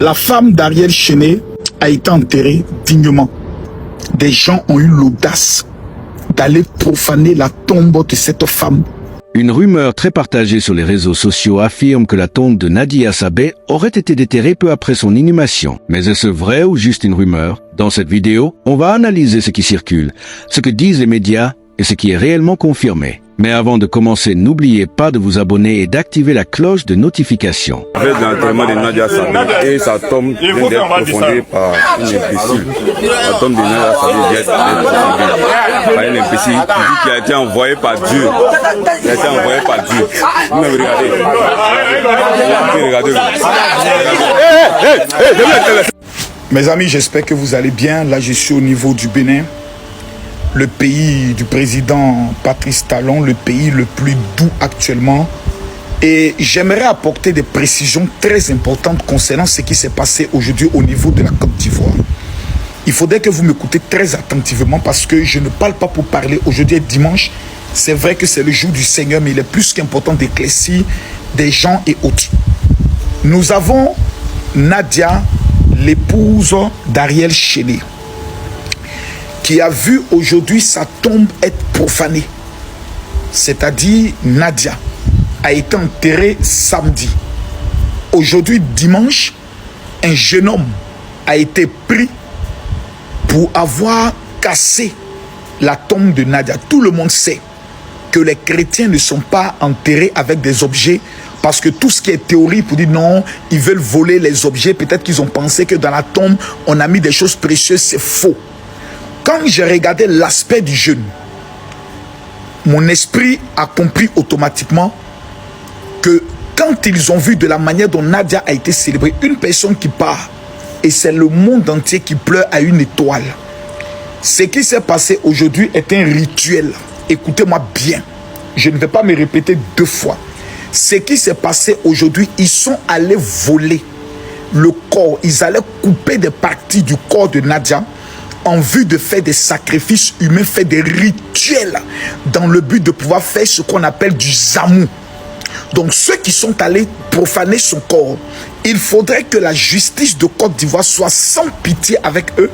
La femme d'Ariel Chéné a été enterrée dignement. Des gens ont eu l'audace d'aller profaner la tombe de cette femme. Une rumeur très partagée sur les réseaux sociaux affirme que la tombe de Nadia Sabeh aurait été déterrée peu après son inhumation. Mais est-ce vrai ou juste une rumeur? Dans cette vidéo, on va analyser ce qui circule, ce que disent les médias et ce qui est réellement confirmé. Mais avant de commencer, n'oubliez pas de vous abonner et d'activer la cloche de notification. Avec l'enterrement de Nadia Sabeh et sa tombe vient d'être profondée par une imbécile. La tombe de Nadia Sabeh vient d'être profondée par une imbécile qui a été envoyée par Dieu. Il a été envoyé par Dieu. Vous me regardez. Regardez. Mes amis, j'espère que vous allez bien. Là, je suis au niveau du Bénin, le pays du président Patrice Talon, le pays le plus doux actuellement. Et j'aimerais apporter des précisions très importantes concernant ce qui s'est passé aujourd'hui au niveau de la Côte d'Ivoire. Il faudrait que vous m'écoutez très attentivement parce que je ne parle pas pour parler. Aujourd'hui est dimanche. C'est vrai que c'est le jour du Seigneur, mais il est plus qu'important d'éclaircir des gens et autres. Nous avons Nadia, l'épouse d'Ariel Chéné, qui a vu aujourd'hui sa tombe être profanée. C'est-à-dire Nadia a été enterrée samedi. Aujourd'hui, dimanche, un jeune homme a été pris pour avoir cassé la tombe de Nadia. Tout le monde sait que les chrétiens ne sont pas enterrés avec des objets, parce que tout ce qui est théorie pour dire non, ils veulent voler les objets, peut-être qu'ils ont pensé que dans la tombe, on a mis des choses précieuses, c'est faux. Quand j'ai regardé l'aspect du jeûne, mon esprit a compris automatiquement que quand ils ont vu de la manière dont Nadia a été célébrée, une personne qui part, et c'est le monde entier qui pleure à une étoile. Ce qui s'est passé aujourd'hui est un rituel. Écoutez-moi bien, je ne vais pas me répéter deux fois. Ce qui s'est passé aujourd'hui, ils sont allés voler le corps, ils allaient couper des parties du corps de Nadia en vue de faire des sacrifices humains, faire des rituels dans le but de pouvoir faire ce qu'on appelle du zamou. Donc ceux qui sont allés profaner son corps, il faudrait que la justice de Côte d'Ivoire soit sans pitié avec eux,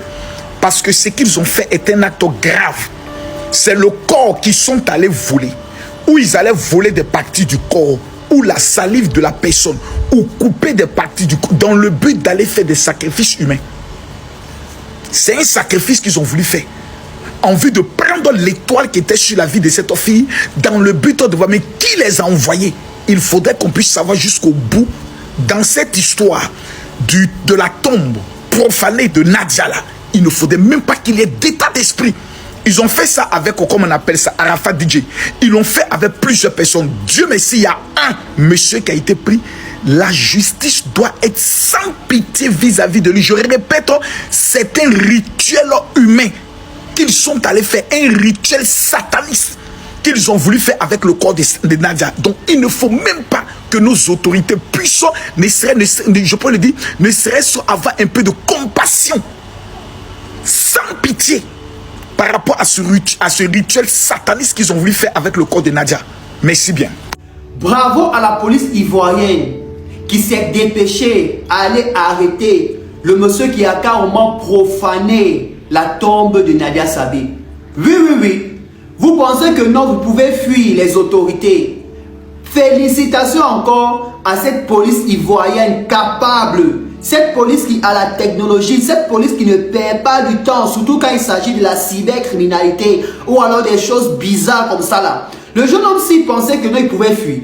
parce que ce qu'ils ont fait est un acte grave. C'est le corps qu'ils sont allés voler, ou ils allaient voler des parties du corps, ou la salive de la personne, ou couper des parties du corps, dans le but d'aller faire des sacrifices humains. C'est un sacrifice qu'ils ont voulu faire, en vue de prendre l'étoile qui était sur la vie de cette fille, dans le but de voir, mais qui les a envoyés? Il faudrait qu'on puisse savoir jusqu'au bout, dans cette histoire de la tombe profanée de Nadia là. Il ne faudrait même pas qu'il y ait d'état d'esprit. Ils ont fait ça avec, comme on appelle ça, Arafat DJ. Ils l'ont fait avec plusieurs personnes. Dieu merci, il y a un monsieur qui a été pris. La justice doit être sans pitié vis-à-vis de lui. Je répète, c'est un rituel humain qu'ils sont allés faire, un rituel sataniste qu'ils ont voulu faire avec le corps de Nadia. Donc il ne faut même pas que nos autorités puissent, je peux le dire, ne serait-ce avoir un peu de compassion, sans pitié, par rapport à ce rituel sataniste qu'ils ont voulu faire avec le corps de Nadia. Merci bien. Bravo à la police ivoirienne qui s'est dépêchée à aller arrêter le monsieur qui a carrément profané la tombe de Nadia Sabeh. Oui. Vous pensez que non, vous pouvez fuir les autorités. Félicitations encore à cette police ivoirienne capable. Cette police qui a la technologie, cette police qui ne perd pas du temps, surtout quand il s'agit de la cybercriminalité ou alors des choses bizarres comme ça là. Le jeune homme s'il pensait que non, il pouvait fuir.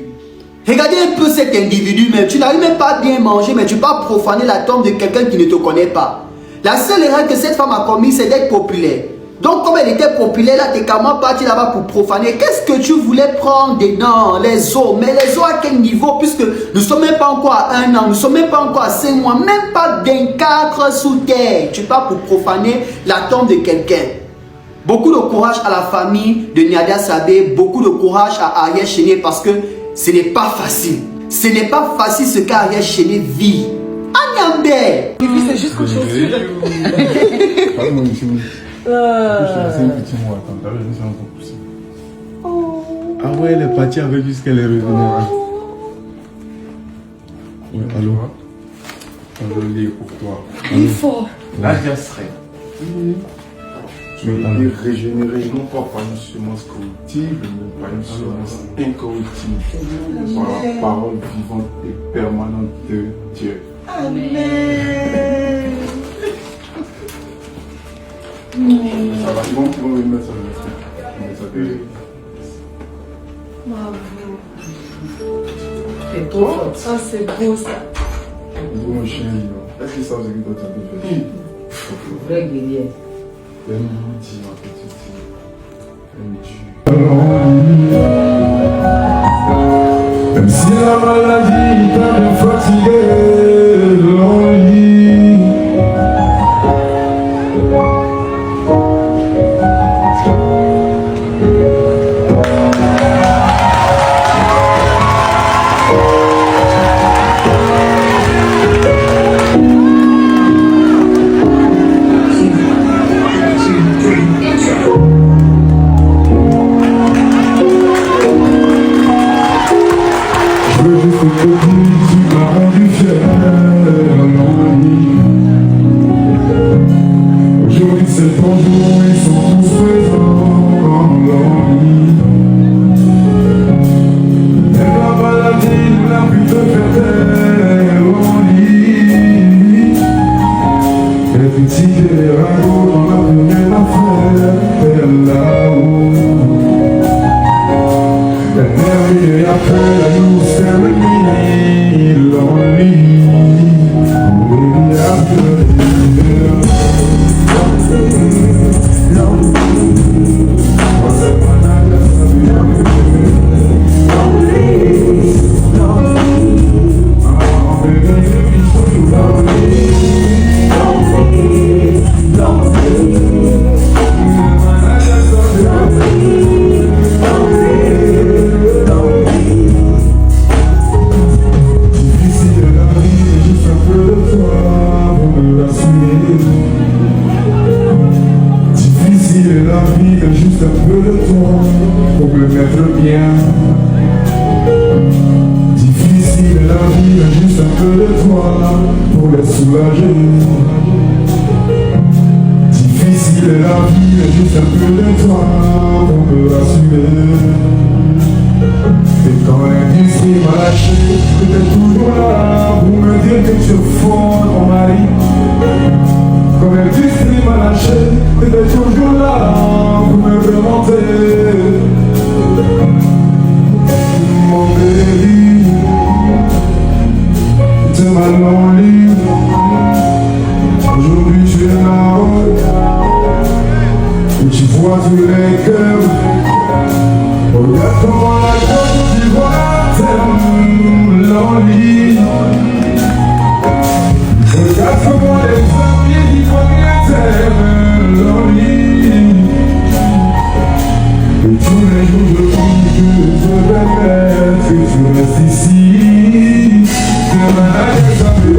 Regardez un peu cet individu même. Tu n'arrives même pas à bien manger, mais tu peux pas profaner la tombe de quelqu'un qui ne te connaît pas. La seule erreur que cette femme a commise, c'est d'être populaire. Donc comme elle était populaire, là, t'es comment parti là-bas pour profaner? Qu'est-ce que tu voulais prendre dedans? Les os. Mais les os à quel niveau? Puisque nous ne sommes même pas encore à 1 an, nous ne sommes même pas encore à 5 mois, même pas 24 sous terre. Tu pars pour profaner la tombe de quelqu'un. Beaucoup de courage à la famille de Nadia Sabeh, beaucoup de courage à Ariel Chéné parce que ce n'est pas facile. Ce n'est pas facile ce qu'Ariel Chéné vit. Agnambe! Et puis c'est juste que chaussure. Ah ouais, elle est partie avec jusqu'à les revenir. Oui, allô? Je le lis pour toi. Il faut. Nadia serait. Tu as été régénéré non pas par une semence corruptible, mais par une semence incorruptible. Par la parole vivante et permanente de Dieu. Amen. Ça va, ils vont me mettre ça. Bravo. C'est trop fort. Ça, c'est beau, ça. Mon chien, est-ce que ça vous écoute votre fait? Vrai guerrier. Un outil, ma petite fille. Même si la maladie t'a bien fatigué, l'ennui. Aujourd'hui c'est ton jour, ils sont tous présents dans l'ennui. Même la maladie n'a pu te faire taire au lit. Les petits et les ragots dans la première affaire, vers là-haut. And every day I pray that you will stand with me, lonely. Maybe after the year. Juste un peu de toi pour me mettre bien. Difficile la vie, juste un peu de toi pour les soulager. Difficile la vie, juste un peu de toi pour me rassurer. Et quand l'industrie m'a lâché, tu étais toujours là pour me dire que tu es fort, mon mari. Quand l'industrie m'a lâché, tu étais toujours là pour me remonter. Mon baby, t'es mal lonely. Aujourd'hui tu es là-haut et tu vois tous les cœurs. Regarde comment la Côte d'Ivoire t'aime lonely. Regarde comment les amis d'Ivoiriens t'aiment lonely. Et tous les jours je prie que je vais mettre, que tu restes ici. Que ma Nadia Sabé.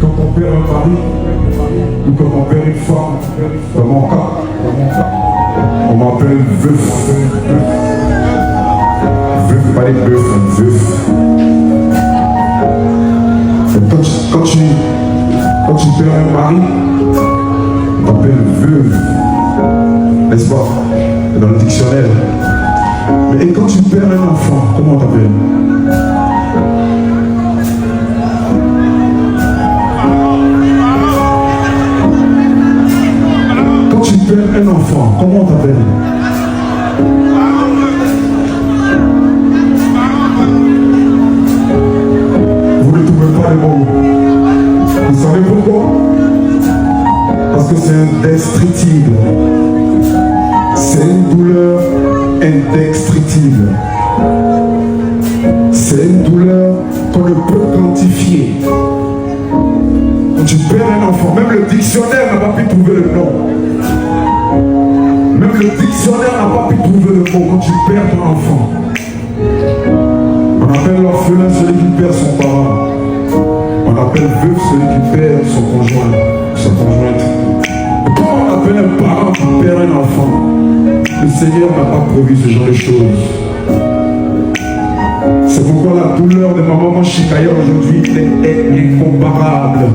Quand on perd un mari, ou quand on perd une femme, dans mon cas, on m'appelle veuf. Veuf, pas les bœufs, veuf. Et quand tu perds un mari, on t'appelle veuve. N'est-ce pas? Dans le dictionnaire. Mais et quand tu perds un enfant, comment on t'appelle? Un enfant, comment on t'appelle? Vous ne trouvez pas les mots. Vous savez pourquoi? Parce que c'est indestructible. C'est une douleur indestructible. C'est une douleur qu'on ne peut quantifier. On Quand tu perds un enfant, même le dictionnaire n'a pas pu trouver le nom. Même le dictionnaire n'a pas pu trouver le mot quand tu perds ton enfant. On appelle l'orphelin celui qui perd son parent. On appelle veuf celui qui perd son conjoint, sa conjointe. Quand on appelle un parent qui perd un enfant, le Seigneur n'a pas prévu ce genre de choses. C'est pourquoi la douleur de ma maman Chikaya aujourd'hui est incomparable.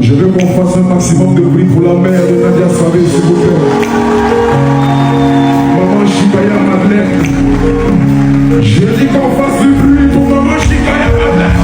Je veux qu'on fasse un maximum de bruit pour la mère de Nadia Sabé, s'il vous plaît. Maman Chikaya Madeleine. Je dis qu'on fasse du bruit pour maman Chikaya Madeleine.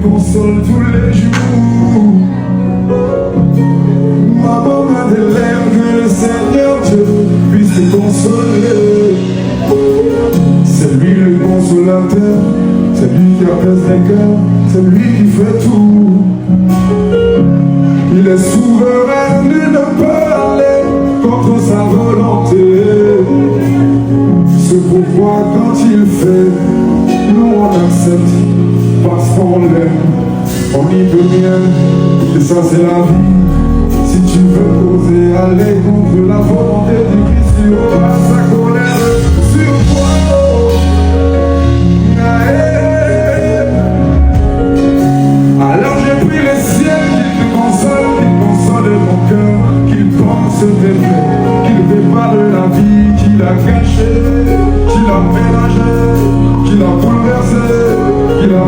Console tous les jours. Maman Madeleine, que le Seigneur Dieu puisse te consoler. C'est lui le consolateur, c'est lui qui apaise les cœurs, c'est lui qui fait tout. Il est souverain, nul ne peut aller contre sa volonté. C'est pourquoi quand il fait, nous on accepte. Parce qu'on l'aime, on n'y peut rien, et ça c'est la vie. Si tu veux oser aller contre la volonté du Christ, tu auras sa colère sur toi. Alors j'ai pris le ciel qu'il te console mon cœur, qu'il pense tes faits, qu'il prépare la vie qu'il a cachée, qu'il a mélangée, qu'il a bouleversée. Qu'il a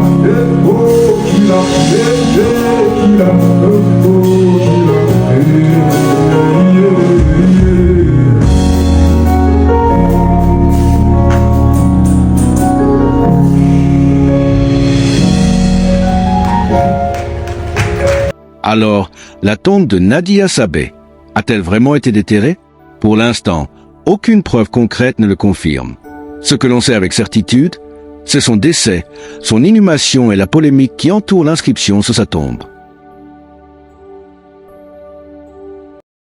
Alors, la tombe de Nadia Sabé a-t-elle vraiment été déterrée? Pour l'instant, aucune preuve concrète ne le confirme. Ce que l'on sait avec certitude, c'est son décès, son inhumation et la polémique qui entoure l'inscription sur sa tombe.